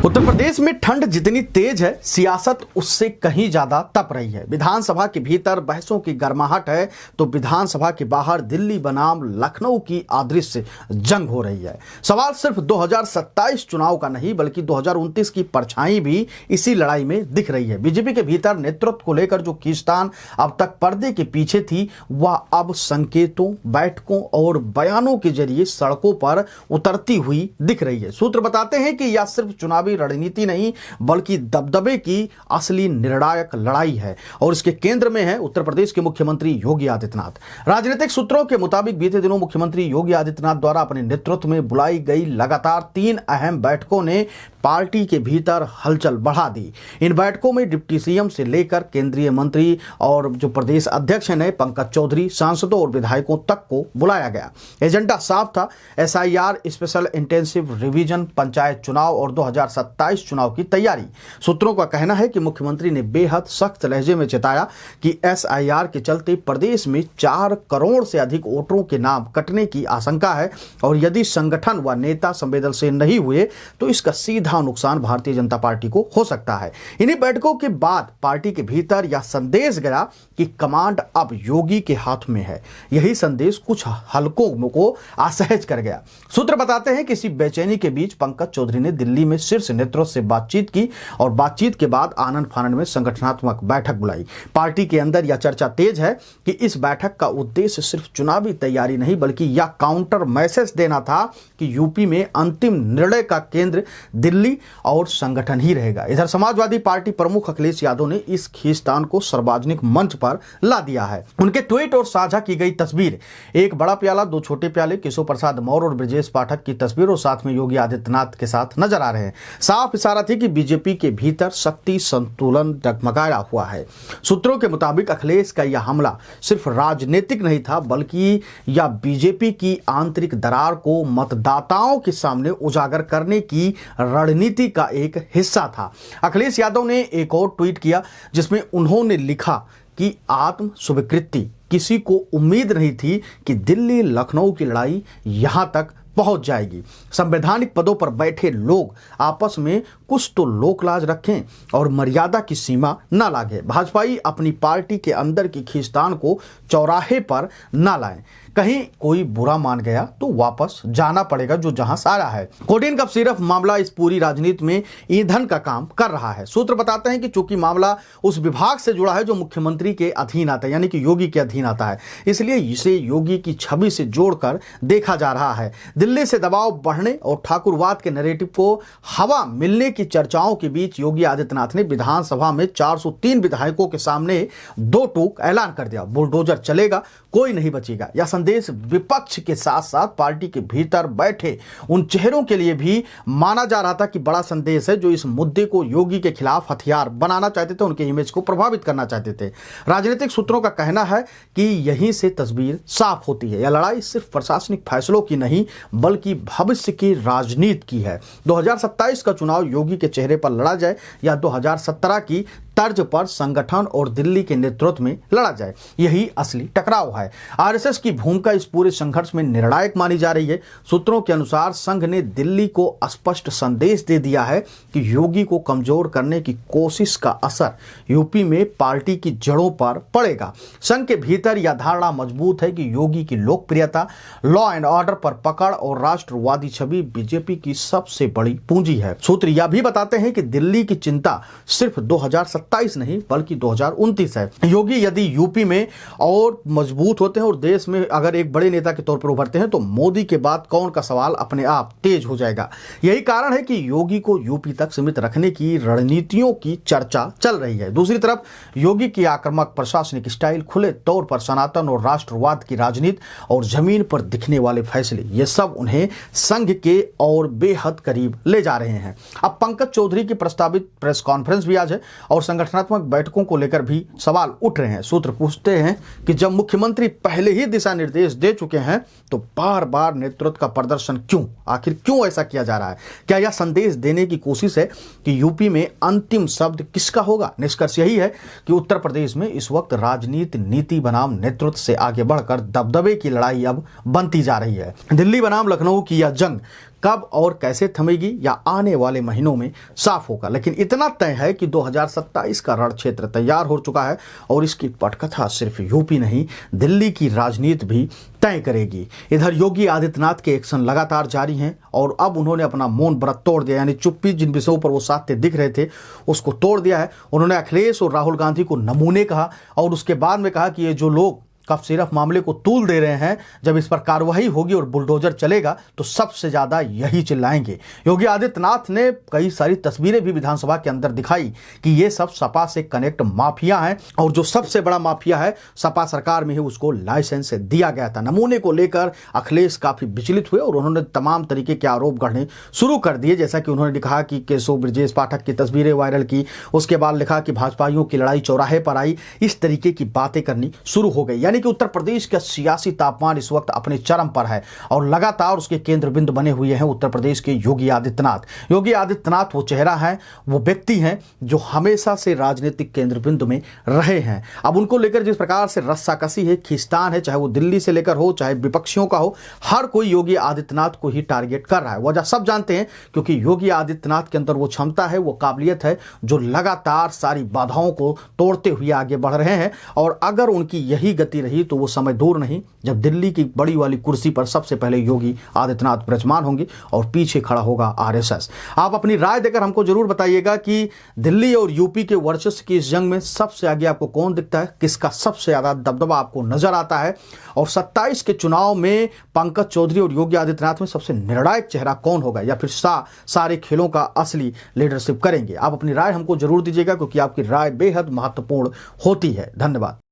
उत्तर प्रदेश में ठंड जितनी तेज है, सियासत उससे कहीं ज्यादा तप रही है। विधानसभा के भीतर बहसों की गर्माहट है तो विधानसभा के बाहर दिल्ली बनाम लखनऊ की अदृश्य जंग हो रही है। सवाल सिर्फ 2027 चुनाव का नहीं बल्कि 2029 की परछाई भी इसी लड़ाई में दिख रही है। बीजेपी के भीतर नेतृत्व को लेकर जो खींचतान अब तक पर्दे के पीछे थी, वह अब संकेतों, बैठकों और बयानों के जरिए सड़कों पर उतरती हुई दिख रही है। सूत्र बताते हैं कि यह सिर्फ चुनावी रणनीति नहीं बल्कि दबदबे की असली निर्णायक लड़ाई है और इसके केंद्र में है उत्तर प्रदेश के मुख्यमंत्री योगी आदित्यनाथ। राजनीतिक सूत्रों के मुताबिक बीते दिनों मुख्यमंत्री योगी आदित्यनाथ द्वारा अपने नेतृत्व में बुलाई गई लगातार 3 अहम बैठकों ने पार्टी के भीतर हलचल बढ़ा दी। इन बैठकों में डिप्टी सीएम से लेकर केंद्रीय मंत्री और जो प्रदेश अध्यक्ष हैं पंकज चौधरी, सांसदों और विधायकों तक को बुलाया गया। एजेंडा साफ था, SIR, special intensive revision, panchayat चुनाव और 2027 चुनाव की तैयारी। सूत्रों का कहना है कि मुख्यमंत्री ने बेहद सख्त लहजे में चेताया कि एसआईआर के चलते प्रदेश में 4 करोड़ से अधिक वोटरों के नाम कटने की आशंका है और यदि संगठन व नेता संवेदनशील नहीं हुए तो इसका सीधा नुकसान भारतीय जनता पार्टी को हो सकता है। इन्हीं बैठकों के बाद पार्टी के भीतर यह संदेश गया कि कमांड अब योगी के हाथ में है। यही संदेश कुछ हलकों को असहज कर गया। सूत्र बताते हैं कि इसी बेचैनी के बीच पंकज चौधरी ने दिल्ली में शीर्ष नेतृत्व से बातचीत की और बातचीत के बाद आनंद फानंद में संगठनात्मक बैठक बुलाई। पार्टी के अंदर यह चर्चा तेज है कि इस बैठक का उद्देश्य सिर्फ चुनावी तैयारी नहीं बल्कि यह काउंटर मैसेज देना था कि यूपी में अंतिम निर्णय का केंद्र दिल्ली और संगठन ही रहेगा। इधर समाजवादी पार्टी प्रमुख अखिलेश यादव ने इस खींचतान को सार्वजनिक मंच पर ला दिया है। उनके ट्वीट और साझा की गई तस्वीर, एक बड़ा प्याला, 2 छोटे प्याले, केशव प्रसाद मौर्य और ब्रजेश पाठक की तस्वीरों साथ में योगी आदित्यनाथ के साथ नजर आ रहे हैं। साफ इशारा थी कि बीजेपी के भीतर शक्ति संतुलन डगमगाया हुआ है। सूत्रों के मुताबिक अखिलेश का यह हमला सिर्फ राजनीतिक नहीं था बल्कि यह बीजेपी की आंतरिक दरार को मतदाताओं के सामने उजागर करने की रणनीति का एक हिस्सा था। अखिलेश यादव ने एक और ट्वीट किया जिसमें उन्होंने लिखा कि आत्म स्वीकृति, किसी को उम्मीद नहीं थी कि दिल्ली लखनऊ की लड़ाई यहां तक पहुंच जाएगी। संवैधानिक पदों पर बैठे लोग आपस में कुछ तो लोकलाज रखें और मर्यादा की सीमा न लागे। भाजपाई अपनी पार्टी के अंदर की खींचतान को चौराहे पर न लाएं। कहीं कोई बुरा मान गया तो वापस जाना पड़ेगा जो जहां सारा है। कोटीन कप सिर्फ मामला इस पूरी राजनीति में ईंधन का काम कर रहा है। सूत्र बताते हैं कि चूंकि मामला उस विभाग से जुड़ा है जो मुख्यमंत्री के अधीन आता है, यानी कि योगी के अधीन आता है, इसलिए इसे योगी की छवि से जोड़कर देखा जा रहा है। दिल्ली से दबाव बढ़ने और ठाकुरवाद के नैरेटिव को हवा मिलने की चर्चाओं के बीच योगी आदित्यनाथ ने विधानसभा में 403 विधायकों के सामने 2 टूक ऐलान कर दिया, बुलडोजर चलेगा, कोई नहीं बचेगा। यह संदेश विपक्ष के साथ साथ पार्टी के भीतर बैठे उन चेहरों के लिए भी माना जा रहा था कि बड़ा संदेश है जो इस मुद्दे को योगी के खिलाफ हथियार बनाना चाहते थे, उनके इमेज को प्रभावित करना चाहते थे। राजनीतिक सूत्रों का कहना है कि यहीं से तस्वीर साफ होती है। यह लड़ाई सिर्फ प्रशासनिक फैसलों की नहीं बल्कि भविष्य की राजनीति की है। 2027 का चुनाव योगी के चेहरे पर लड़ा जाए या 2017 की तर्ज पर संगठन और दिल्ली के नेतृत्व में लड़ा जाए, यही असली टकराव है। आरएसएस की भूमिका इस पूरे संघर्ष में निर्णायक मानी जा रही है। सूत्रों के अनुसार संघ ने दिल्ली को स्पष्ट संदेश दे दिया है कि योगी को कमजोर करने की कोशिश का असर यूपी में पार्टी की जड़ों पर पड़ेगा। संघ के भीतर यह धारणा मजबूत है कि योगी की लोकप्रियता, लॉ एंड ऑर्डर पर पकड़ और राष्ट्रवादी छवि बीजेपी की सबसे बड़ी पूंजी है। सूत्र यह भी बताते हैं कि दिल्ली की चिंता सिर्फ 2027 नहीं बल्कि 2029 है। योगी यदि यूपी में और मजबूत होते हैं और देश में अगर एक बड़े नेता के तौर पर उभरते हैं तो मोदी के बाद कौन का सवाल अपने आप तेज हो जाएगा। यही कारण है कि योगी को यूपी तक सीमित रखने की रणनीतियों की चर्चा चल रही है। दूसरी तरफ योगी की आक्रामक प्रशासनिक स्टाइल, खुले तौर पर सनातन और राष्ट्रवाद की राजनीति और जमीन पर दिखने वाले फैसले, ये सब उन्हें संघ के और बेहद करीब ले जा रहे हैं। अब पंकज चौधरी की प्रस्तावित प्रेस कॉन्फ्रेंस भी आज है और संगठनात्मक बैठकों को लेकर भी सवाल उठ रहे हैं। सूत्र पूछते हैं कि जब मुख्यमंत्री पहले ही दिशा निर्देश दे चुके हैं तो बार बार नेतृत्व का प्रदर्शन क्यों? आखिर क्यों ऐसा किया जा रहा है? क्या यह संदेश देने की कोशिश है कि यूपी में अंतिम शब्द किसका होगा? निष्कर्ष यही है कि उत्तर प्रदेश में इस वक्त राजनीति नीति बनाम नेतृत्व से आगे बढ़कर दबदबे की लड़ाई अब बनती जा रही है। दिल्ली बनाम लखनऊ की यह जंग कब और कैसे थमेगी या आने वाले महीनों में साफ होगा, लेकिन इतना तय है कि 2027 का रण क्षेत्र तैयार हो चुका है और इसकी पटकथा सिर्फ यूपी नहीं, दिल्ली की राजनीति भी तय करेगी। इधर योगी आदित्यनाथ के एक्शन लगातार जारी हैं और अब उन्होंने अपना मौन व्रत तोड़ दिया, यानी चुप्पी, जिन विषयों पर वो साध्य दिख रहे थे उसको तोड़ दिया है। उन्होंने अखिलेश और राहुल गांधी को नमूने कहा और उसके बाद में कहा कि ये जो लोग कफ सिर्फ मामले को तूल दे रहे हैं, जब इस पर कार्रवाई होगी और बुलडोजर चलेगा तो सबसे ज्यादा यही चिल्लाएंगे। योगी आदित्यनाथ ने कई सारी तस्वीरें भी विधानसभा के अंदर दिखाई कि ये सब सपा से कनेक्ट माफिया हैं और जो सबसे बड़ा माफिया है सपा सरकार में ही उसको लाइसेंस दिया गया था। नमूने को लेकर अखिलेश काफी विचलित हुए और उन्होंने तमाम तरीके के आरोप गढ़ने शुरू कर दिए, जैसा कि उन्होंने लिखा कि केशव ब्रजेश पाठक की तस्वीरें वायरल की, उसके बाद लिखा कि भाजपाइयों की लड़ाई चौराहे पर आई, इस तरीके की बातें करनी शुरू हो गई। यानी कि उत्तर प्रदेश का सियासी तापमान इस वक्त अपने चरम पर है और लगातार उसके केंद्र बिंदु बने हुए हैं उत्तर प्रदेश के योगी आदित्यनाथ। योगी आदित्यनाथ वो चेहरा है, वो व्यक्ति हैं जो हमेशा से राजनीतिक केंद्र बिंदु में रहे हैं। अब उनको लेकर जिस प्रकार से रस्साकसी है, खींचतान है, चाहे वो दिल्ली से लेकर हो, चाहे विपक्षियों का हो, हर कोई योगी आदित्यनाथ को ही टारगेट कर रहा है। वजह सब जानते हैं, क्योंकि योगी आदित्यनाथ के अंदर वो क्षमता है, वो काबिलियत है जो लगातार सारी बाधाओं को तोड़ते हुए आगे बढ़ रहे हैं। और अगर उनकी यही गति रही तो वो समय दूर नहीं जब दिल्ली की बड़ी वाली कुर्सी पर सबसे पहले योगी आदित्यनाथ विराजमान होंगे और पीछे खड़ा होगा आरएसएस। आप अपनी राय देकर हमको जरूर बताइएगा कि दिल्ली और यूपी के वर्चस्व की इस जंग में सबसे आगे आपको कौन दिखता है, किसका सबसे ज्यादा दबदबा आपको नजर आता है, और 27 के चुनाव में पंकज चौधरी और योगी आदित्यनाथ में सबसे निर्णायक चेहरा कौन होगा, या फिर सारे खेलों का असली लीडरशिप करेंगे। आप अपनी राय हमको जरूर दीजिएगा, क्योंकि आपकी राय बेहद महत्वपूर्ण होती है। धन्यवाद।